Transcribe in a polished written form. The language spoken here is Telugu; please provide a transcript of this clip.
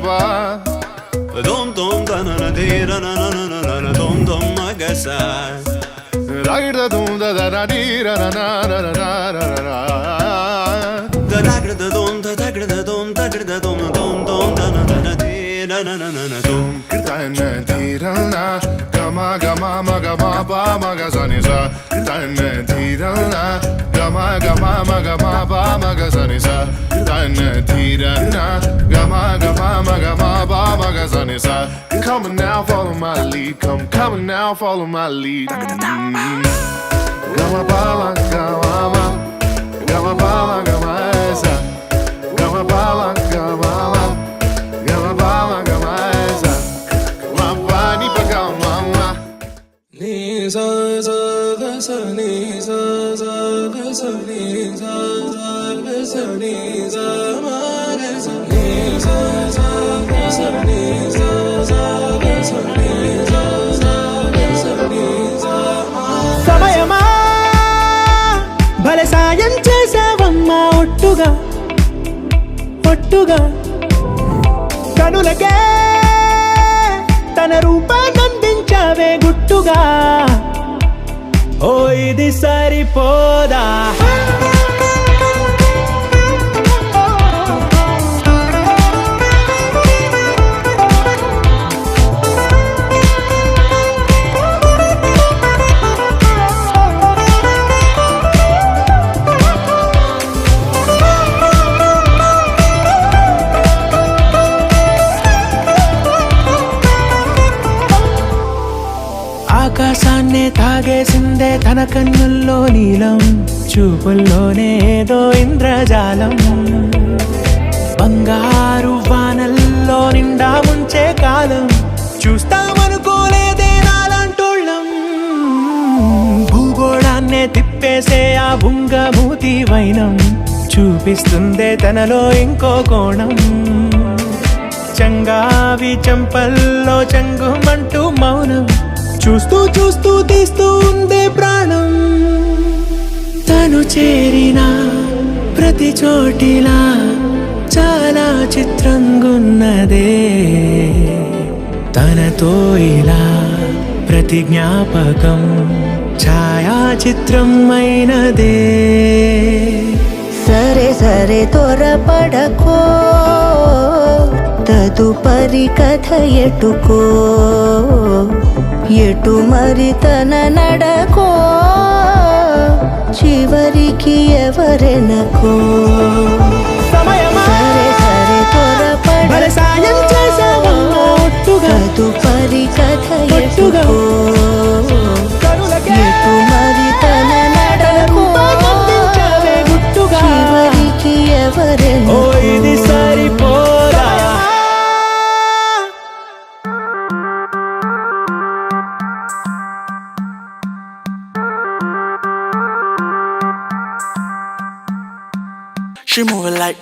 pa. Dom dom da na na di na na na na na na dom dom magasa. Da da dum da da da di da na na na na na na. Da da da dom da da dom da da dom dom dom da na na na di na na na na na dom. Da na di da na gama gama ma gama pa ma ga sa ni sa. Da na di da na gama gama ma gama pa ma ga sa ni sa. Da na di da na gama gama ma gama pa ma ga sa ni sa. Come on now, follow my lead. Come on now, follow my lead. Gama pa ma gama ma gama pa ma gama sa. Gama pa ma gama ma gama pa ma gama sa. Ma pa ni pa gama ma. Ni sa sa ga sa ni sa sa ga sa ni sa sa ga sa ni sa ma ga sa ni sa sa ga sa ni sa sa ga sa ni sa sa ga sa ni sa ma. సమయమా భలే సాయం చేసావమ్మా ఒట్టుగా ఒట్టుగా కనులకే తన రూపాన్నందించావే గుట్టుగా ఓ ఇది సరిపోదా ఆకాశాన్నే తాగేసిందే తన కన్నుల్లో నీలం చూపుల్లోనే ఏదో ఇంద్రజాలం బంగారు వానల్లో నిండా ముంచే కాలం చూస్తామనుకోలేదే నాలాంటోళ్ళం భూగోళాన్నే తిప్పేసే ఆ బుంగమూతి వైనం చూపిస్తుందే తనలో ఇంకో కోణం చంగావి చంపల్లో చంగుమంటూ మౌనం చూస్తూ చూస్తూ తీస్తూ ఉందే ప్రాణం తను చేరిన ప్రతి చోటిలా చాలా చిత్రంగున్నదే తనతో ఇలా ప్రతి జ్ఞాపకం ఛాయాచిత్రం అయినదే సరే సరే త్వరపడకో తదుపరి కథ ఎటుకో ఎటు మరి తన నడకో చివరికి ఎవరెనకో సరే సరే త్వరపడకో సాయం చేసావమ్మా ఒట్టుగా తదుపరి కథ ఎటుకో ఎటు మరి తన నడకో గుట్టుగా చివరికి ఎవరెనకో ఓ ఇది సరిపోదా She moving like